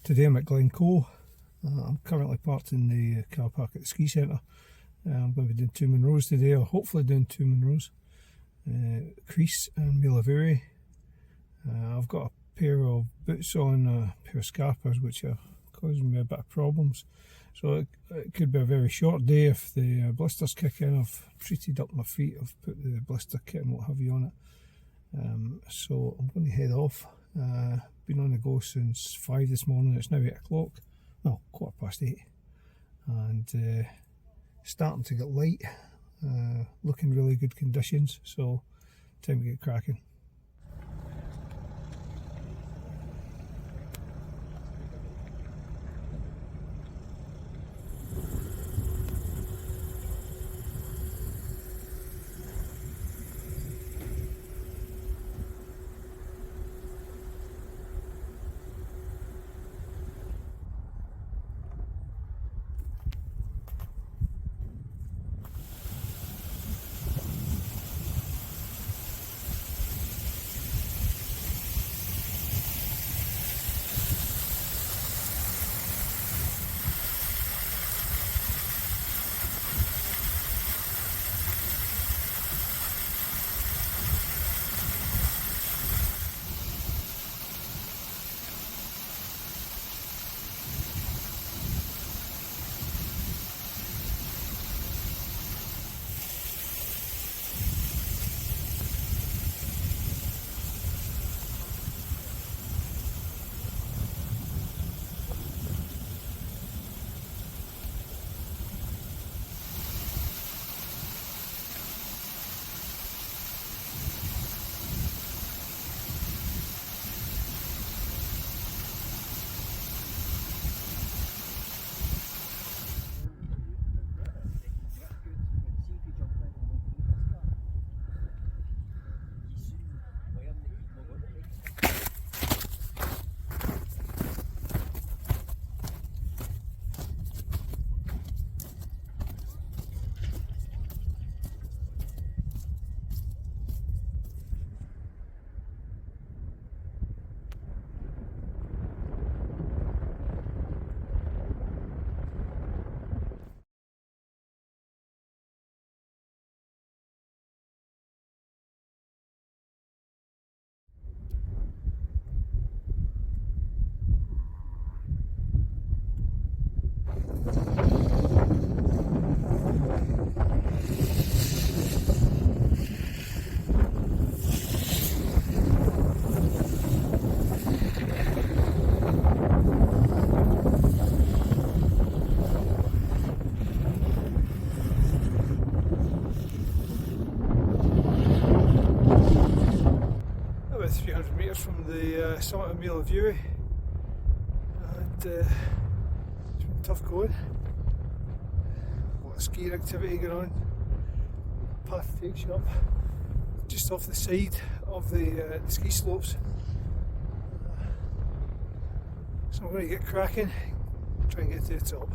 Today I'm at Glencoe. I'm currently parked in the car park at the ski centre. I'm going to be doing 2 Munros today, or hopefully doing 2 Munros. Crease and Milavuri. I've got a pair of boots on, a pair of scarpers, which are causing me a bit of problems. So it could be a very short day if the blisters kick in. I've treated up my feet, I've put the blister kit and what have you on it. So I'm going to head off. Been on the go since 5 this morning. It's now 8 o'clock, well, 8:15, and starting to get light, looking really good conditions, so time to get cracking. About 300 metres from the summit of Milavuri, and it's been tough going. A lot of skiing activity going on. Path takes you up just off the side of the ski slopes. So I'm going to get cracking, try and get to the top.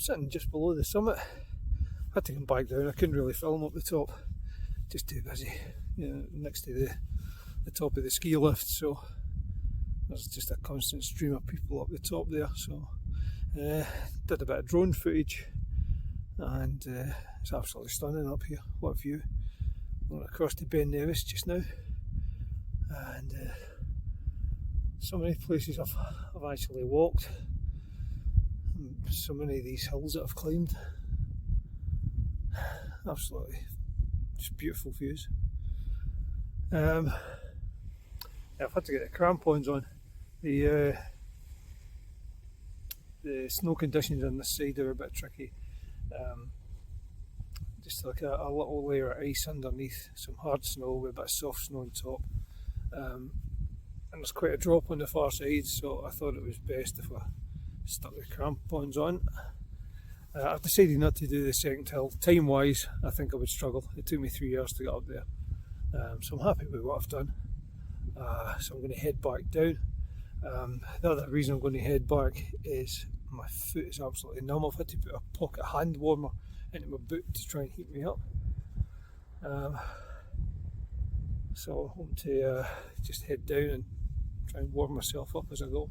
sitting just below the summit. I had to come back down. I couldn't really film up the top, just too busy, next to the top of the ski lift, so there's just a constant stream of people up the top there. So did a bit of drone footage, and it's absolutely stunning up here. What a view. Going across to Ben Nevis just now, and so many places I've actually walked, so many of these hills that I've climbed. Absolutely just beautiful views. I've had to get the crampons on. The snow conditions on this side are a bit tricky. Just like a little layer of ice underneath, some hard snow with a bit of soft snow on top. And there's quite a drop on the far side, so I thought it was best if I stuck the crampons on. I've decided not to do the second hill. Time wise, I think I would struggle. It took me 3 hours to get up there. So I'm happy with what I've done. So I'm going to head back down. The other reason I'm going to head back is my foot is absolutely numb. I've had to put a pocket hand warmer into my boot to try and heat me up. So I'm hoping to just head down and try and warm myself up as I go.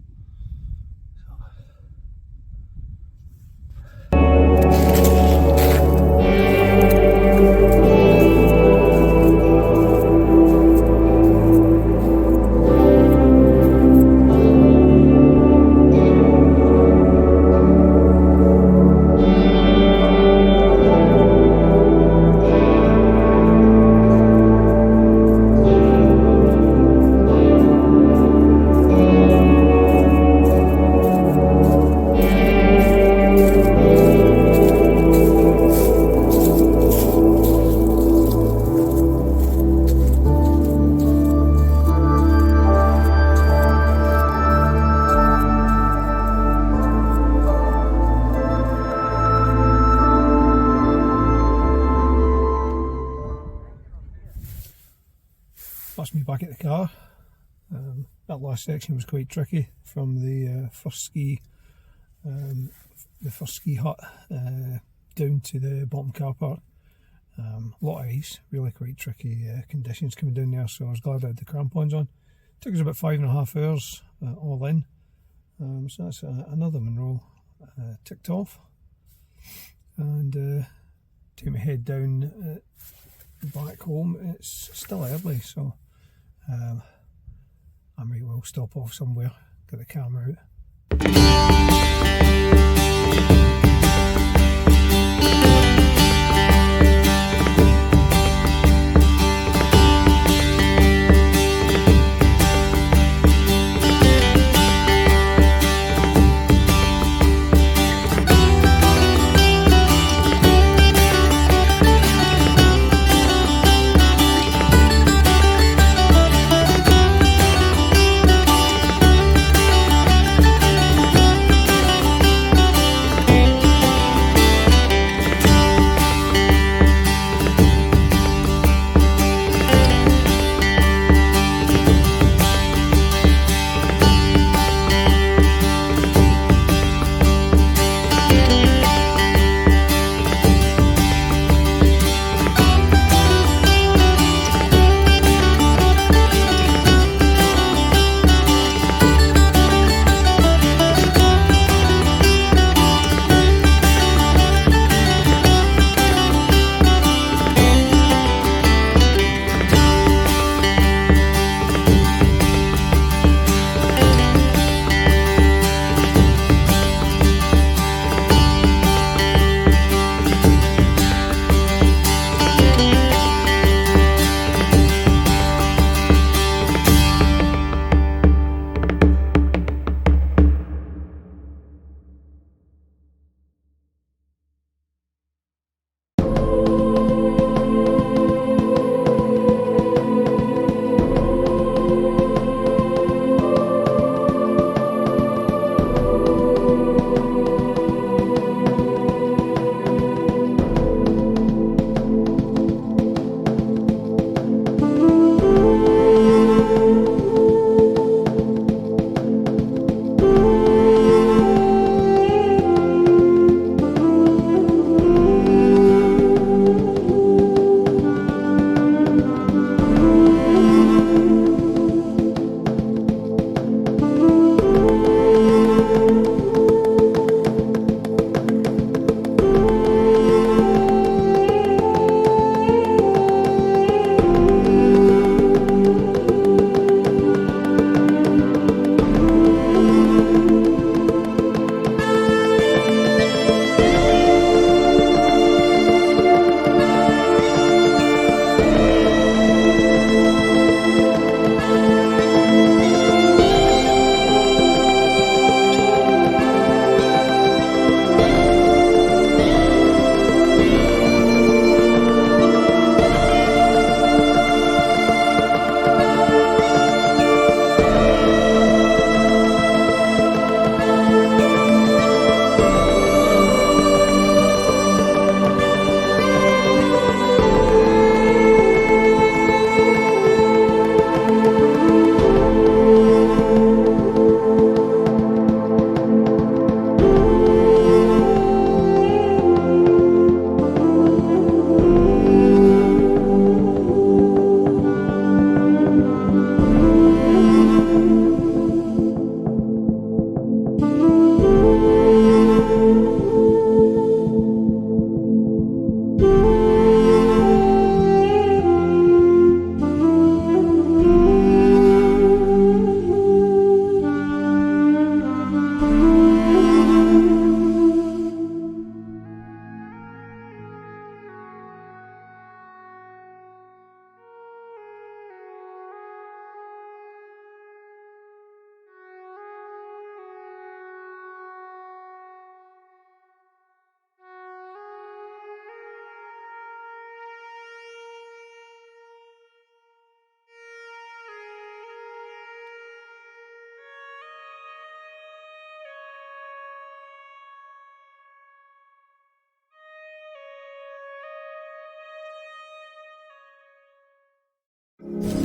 That's me back at the car. That last section was quite tricky from the first ski hut down to the bottom car park. A lot of ice, really quite tricky conditions coming down there, so I was glad I had the crampons on. Took us about 5.5 hours all in, so that's another Munro ticked off. And take my head down back home. It's still early, so I might well stop off somewhere, get the camera out. you.